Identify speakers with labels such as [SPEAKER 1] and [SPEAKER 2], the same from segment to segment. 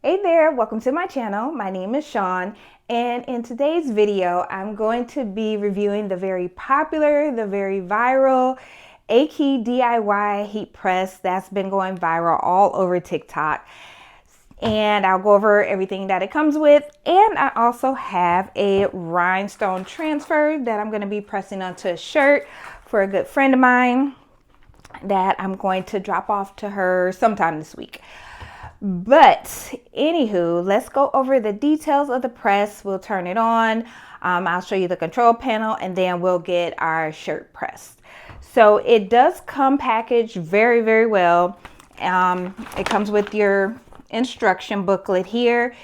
[SPEAKER 1] Hey there, welcome to my channel. My name is Sean, and in today's video, I'm going to be reviewing the very popular, the very viral AkeyDIY heat press that's been going viral all over TikTok. And I'll go over everything that it comes with, and I also have a rhinestone transfer that I'm going to be pressing onto a shirt for a good friend of mine that I'm going to drop off to her sometime this week. But anywho, let's go over the details of the press. We'll turn it on. I'll show you the control panel, and then we'll get our shirt pressed. So it does come packaged very, very well. It comes with your instruction booklet here.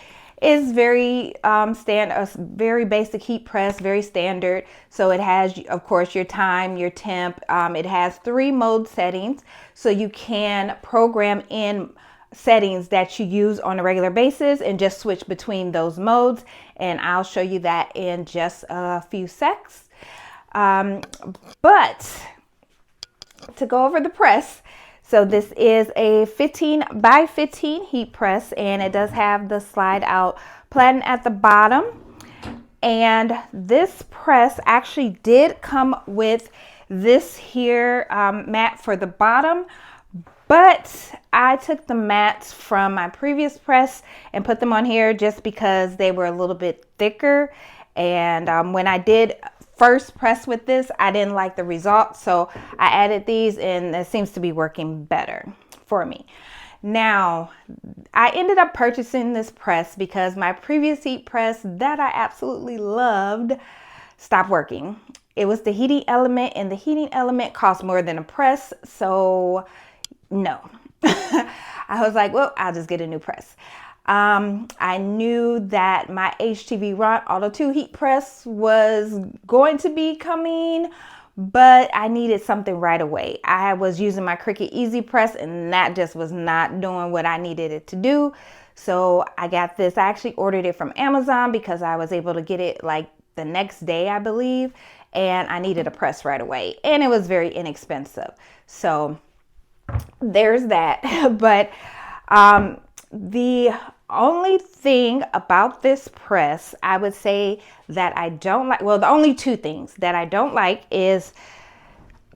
[SPEAKER 1] Is very a very basic heat press, very standard. So it has, of course, your time, your temp. It has 3 mode settings, so you can program in settings that you use on a regular basis and just switch between those modes, and I'll show you that in just a few secs. But to go over the press, so this is a 15 by 15 heat press, and it does have the slide out platen at the bottom. And this press actually did come with this here mat for the bottom, but I took the mats from my previous press and put them on here just because they were a little bit thicker. And when I did first press with this, I didn't like the results, so I added these, and it seems to be working better for me. Now, I ended up purchasing this press because my previous heat press that I absolutely loved stopped working. It was the heating element, and the heating element cost more than a press, so no. I was like, well, I'll just get a new press. I knew that my HTV Ron Auto 2 heat press was going to be coming, but I needed something right away. I was using my Cricut Easy Press, and that just was not doing what I needed it to do. So I got this. I actually ordered it from Amazon because I was able to get it like the next day, I believe, and I needed a press right away, and it was very inexpensive. So there's that. But the only thing about this press, I would say that I don't like, well, the only 2 things that I don't like is,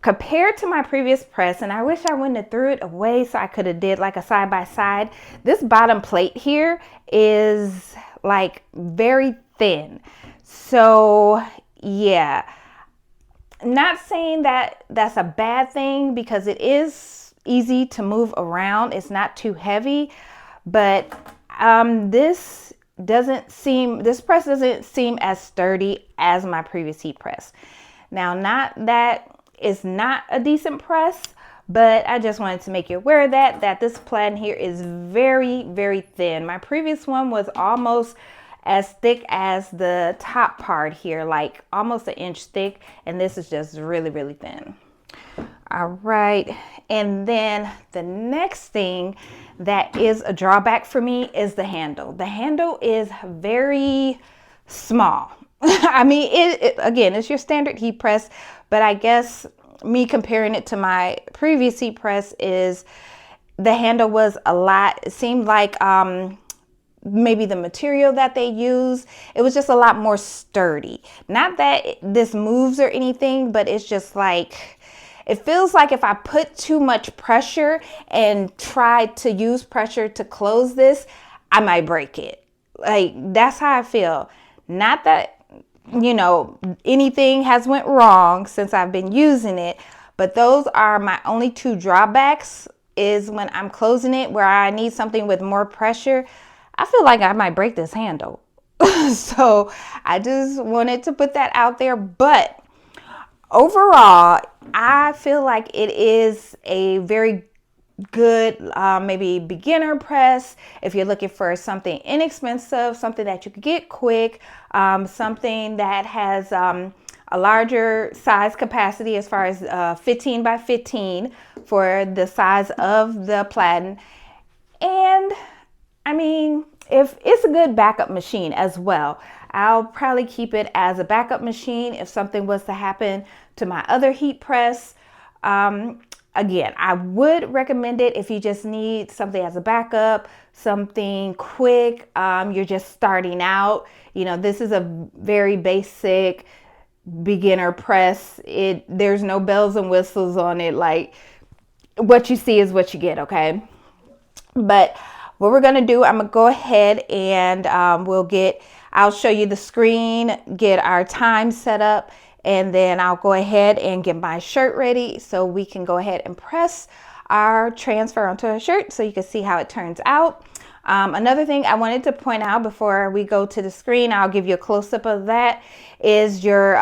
[SPEAKER 1] compared to my previous press, and I wish I wouldn't have threw it away so I could have did like a side by side, this bottom plate here is like very thin. So yeah, not saying that that's a bad thing because it is easy to move around. It's not too heavy, but this press doesn't seem as sturdy as my previous heat press. Now, not that it's not a decent press, but I just wanted to make you aware of that this platen here is very, very thin. My previous one was almost as thick as the top part here, like almost 1 inch thick, and this is just really, really thin. All right, and then the next thing that is a drawback for me is the handle. The handle is very small. I mean, again, it's your standard heat press, but I guess me comparing it to my previous heat press is the handle was a lot, it seemed like maybe the material that they use, it was just a lot more sturdy. Not that this moves or anything, but it's just like, it feels like if I put too much pressure and tried to use pressure to close this, I might break it. Like, that's how I feel. Not that, you know, anything has went wrong since I've been using it, but those are my only 2 drawbacks, is when I'm closing it where I need something with more pressure, I feel like I might break this handle. So I just wanted to put that out there. But overall, I feel like it is a very good maybe beginner press if you're looking for something inexpensive, something that you could get quick, something that has a larger size capacity as far as 15 by 15 for the size of the platen. And I mean, if it's a good backup machine as well. I'll probably keep it as a backup machine if something was to happen to my other heat press. again, I would recommend it if you just need something as a backup, something quick. You're just starting out. You know, this is a very basic beginner press. There's no bells and whistles on it. Like, what you see is what you get, okay? But what we're gonna do, I'm gonna go ahead and I'll show you the screen, get our time set up, and then I'll go ahead and get my shirt ready so we can go ahead and press our transfer onto our shirt so you can see how it turns out. Another thing I wanted to point out before we go to the screen, I'll give you a close-up of that, is your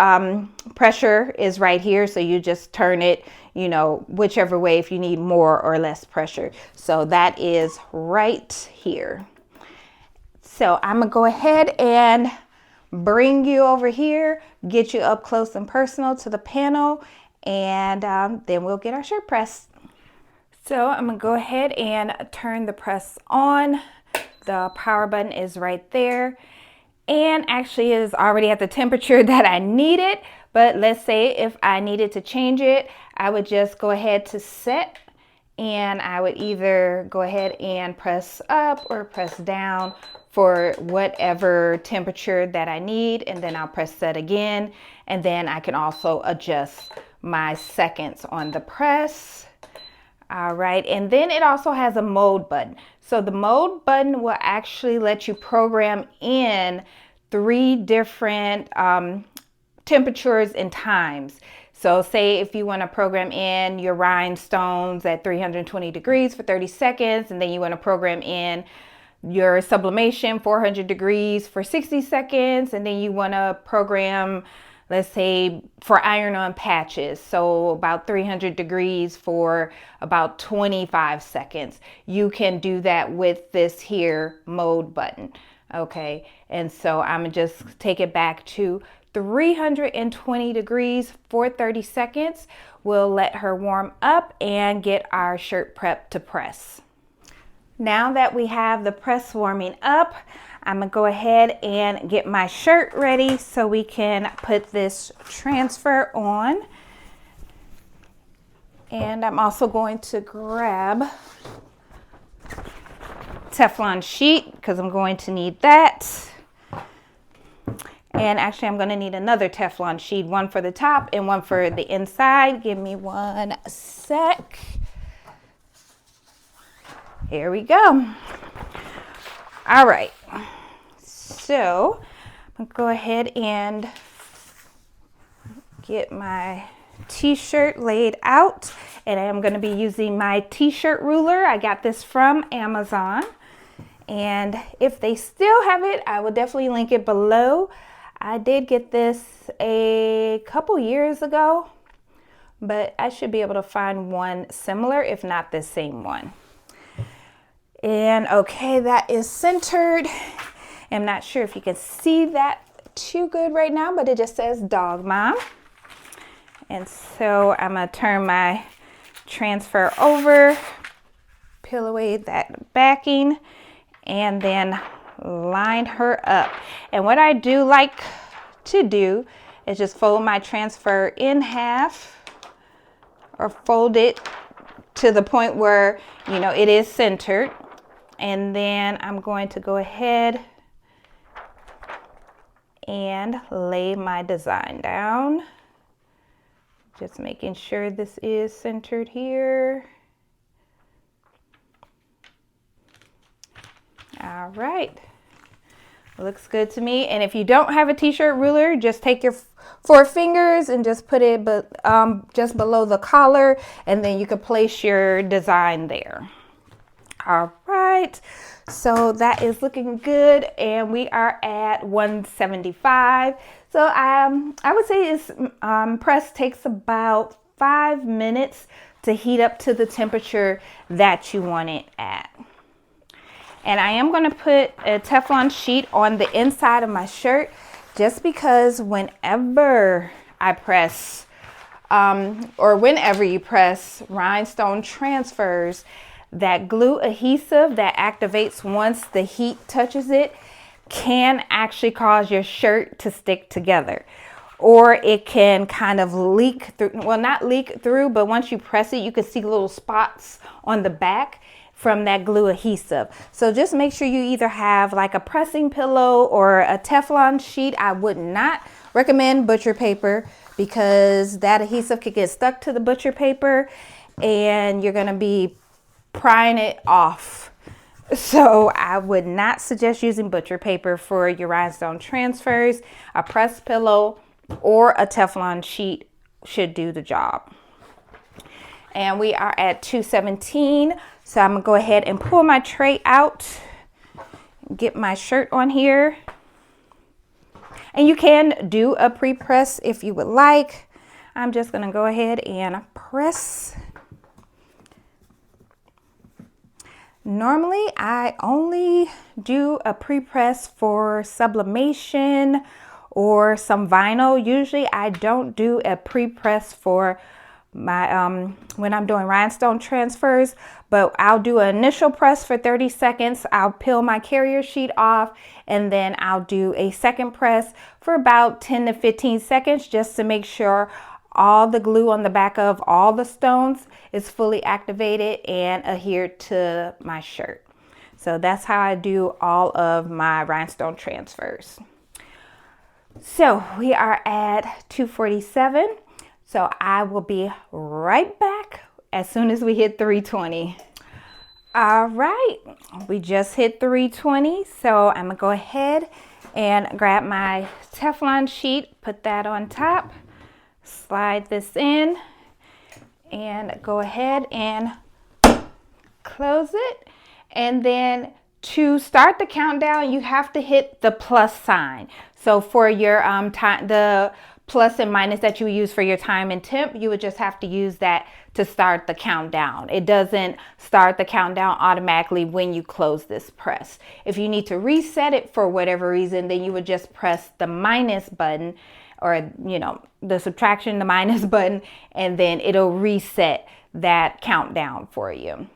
[SPEAKER 1] pressure is right here. So you just turn it, you know, whichever way if you need more or less pressure. So that is right here. So I'm gonna go ahead and bring you over here, get you up close and personal to the panel, and then we'll get our shirt pressed. So I'm gonna go ahead and turn the press on. The power button is right there, and actually it is already at the temperature that I need it. But let's say if I needed to change it, I would just go ahead to set, and I would either go ahead and press up or press down for whatever temperature that I need, and then I'll press set again, and then I can also adjust my seconds on the press. All right, and then it also has a mode button. So the mode button will actually let you program in 3 different temperatures and times. So say if you want to program in your rhinestones at 320 degrees for 30 seconds, and then you want to program in your sublimation 400 degrees for 60 seconds, and then you want to program, let's say, for iron-on patches, so about 300 degrees for about 25 seconds. You can do that with this here mode button, okay? And so I'm gonna just take it back to 320 degrees for 30 seconds. We'll let her warm up and get our shirt prepped to press. Now that we have the press warming up, I'm gonna go ahead and get my shirt ready so we can put this transfer on. And I'm also going to grab Teflon sheet because I'm going to need that. And actually I'm gonna need another Teflon sheet, one for the top and one for the inside. Give me one sec. Here we go. All right, so I'm gonna go ahead and get my t-shirt laid out, and I'm gonna be using my t-shirt ruler. I got this from Amazon, and if they still have it, I will definitely link it below. I did get this a couple years ago, but I should be able to find one similar, if not the same one. And okay, that is centered. I'm not sure if you can see that too good right now, but it just says Dog Mom. And so I'm gonna turn my transfer over, peel away that backing, and then line her up. And what I do like to do is just fold my transfer in half, or fold it to the point where, you know, it is centered. And then I'm going to go ahead and lay my design down. Just making sure this is centered here. All right, looks good to me. And if you don't have a t-shirt ruler, just take your 4 fingers and just put it just below the collar, and then you can place your design there. All right, so that is looking good, and we are at 175. So I would say this press takes about 5 minutes to heat up to the temperature that you want it at. And I am going to put a Teflon sheet on the inside of my shirt, just because whenever I press, or whenever you press rhinestone transfers, that glue adhesive that activates once the heat touches it can actually cause your shirt to stick together. or it can kind of leak through. Well, not leak through, but once you press it, you can see little spots on the back from that glue adhesive. So just make sure you either have like a pressing pillow or a Teflon sheet. I would not recommend butcher paper because that adhesive could get stuck to the butcher paper and you're gonna be prying it off. So I would not suggest using butcher paper for your rhinestone transfers. A pressed pillow or a Teflon sheet should do the job. And we are at 217. So I'm gonna go ahead and pull my tray out, get my shirt on here. And you can do a pre-press if you would like. I'm just gonna go ahead and press. Normally, I only do a pre-press for sublimation or some vinyl. Usually, I don't do a pre-press for my when I'm doing rhinestone transfers, but I'll do an initial press for 30 seconds. I'll peel my carrier sheet off, and then I'll do a second press for about 10 to 15 seconds just to make sure all the glue on the back of all the stones is fully activated and adhered to my shirt. So that's how I do all of my rhinestone transfers. So we are at 247. So I will be right back as soon as we hit 320. All right, we just hit 320. So I'm gonna go ahead and grab my Teflon sheet, put that on top, slide this in, and go ahead and close it. And then to start the countdown, you have to hit the plus sign. So for your time, the plus and minus that you use for your time and temp, you would just have to use that to start the countdown. It doesn't start the countdown automatically when you close this press. If you need to reset it for whatever reason, then you would just press the minus button, or the subtraction, the minus button, and then it'll reset that countdown for you.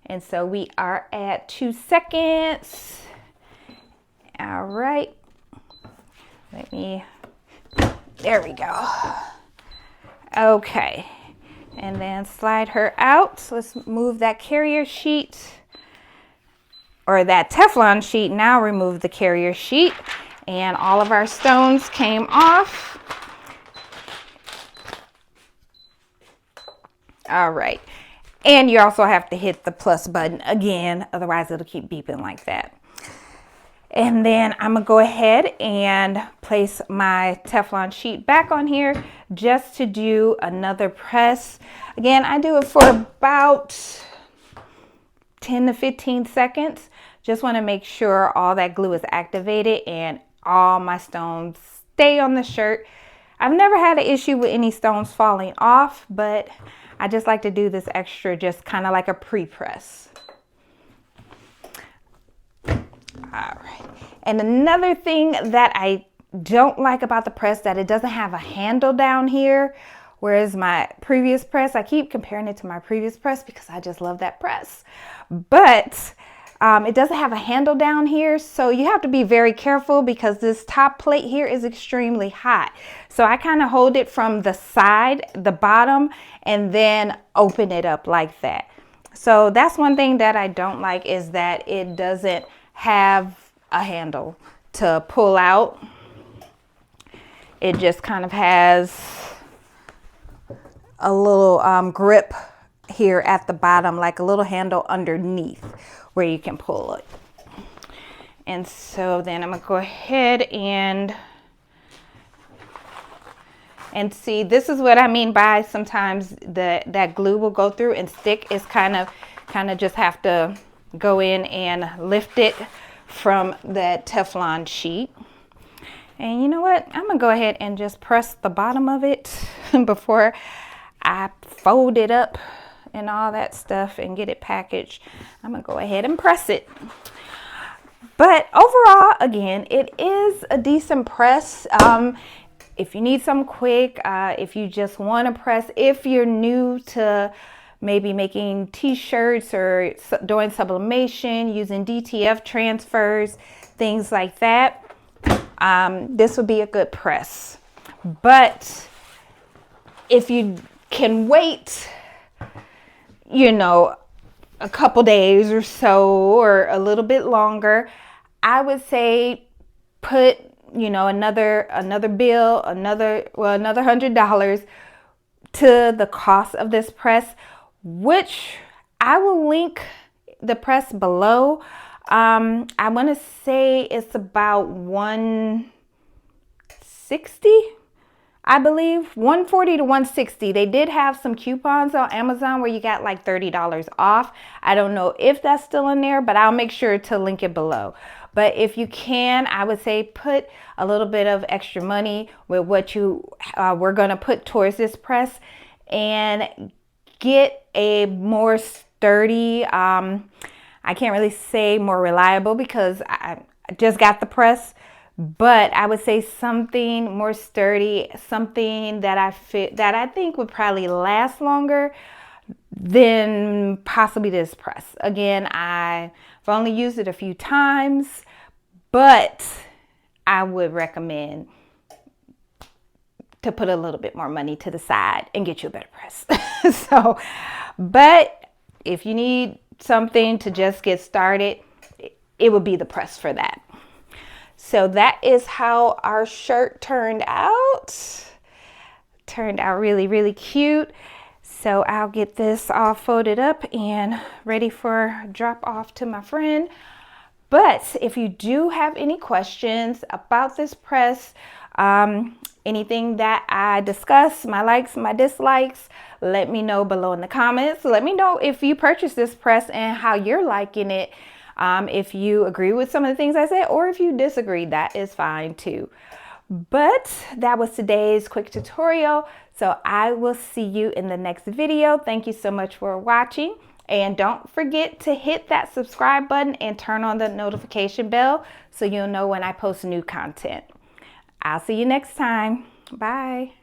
[SPEAKER 1] And so we are at 2 seconds. All right, there we go. Okay, and then slide her out. So let's move that carrier sheet, or that Teflon sheet. Now remove the carrier sheet, and all of our stones came off. All right, and you also have to hit the plus button again, otherwise it'll keep beeping like that. And then I'm gonna go ahead and place my Teflon sheet back on here just to do another press. Again, I do it for about 10 to 15 seconds. Just wanna make sure all that glue is activated and all my stones stay on the shirt. I've never had an issue with any stones falling off, but I just like to do this extra, just kind of like a pre-press. All right, and another thing that I don't like about the press, that it doesn't have a handle down here, whereas my previous press, I keep comparing it to my previous press because I just love that press, but it doesn't have a handle down here, so you have to be very careful because this top plate here is extremely hot. So I kind of hold it from the side, the bottom, and then open it up like that. So that's one thing that I don't like, is that it doesn't have a handle to pull out. It just kind of has a little grip here at the bottom, like a little handle underneath where you can pull it. And so then I'm gonna go ahead and see, this is what I mean by sometimes that glue will go through and stick. It's kind of just have to go in and lift it from that Teflon sheet. And you know what? I'm gonna go ahead and just press the bottom of it before I fold it up and all that stuff and get it packaged. I'm gonna go ahead and press it. But overall, again, it is a decent press. If you need some quick, if you just want to press, if you're new to maybe making t-shirts or doing sublimation, using DTF transfers, things like that, this would be a good press. But if you can wait, you know, a couple days or so, or a little bit longer, I would say put, you know, another bill, another $100 to the cost of this press, which I will link the press below. I want to say it's about 160, I believe, 140 to 160. They did have some coupons on Amazon where you got like $30 off. I don't know if that's still in there, but I'll make sure to link it below. But if you can, I would say put a little bit of extra money with what you we're going to put towards this press, and get a more sturdy, I can't really say more reliable because I just got the press, but I would say something more sturdy, something that I think would probably last longer than possibly this press. Again, I've only used it a few times, but I would recommend to put a little bit more money to the side and get you a better press. So, but if you need something to just get started, it would be the press for that. So that is how our shirt turned out. Turned out really, really cute. So I'll get this all folded up and ready for drop off to my friend. But if you do have any questions about this press, anything that I discuss, my likes, my dislikes, let me know below in the comments. Let me know if you purchased this press and how you're liking it. If you agree with some of the things I said, or if you disagree, that is fine too. But that was today's quick tutorial. So I will see you in the next video. Thank you so much for watching. And don't forget to hit that subscribe button and turn on the notification bell so you'll know when I post new content. I'll see you next time. Bye.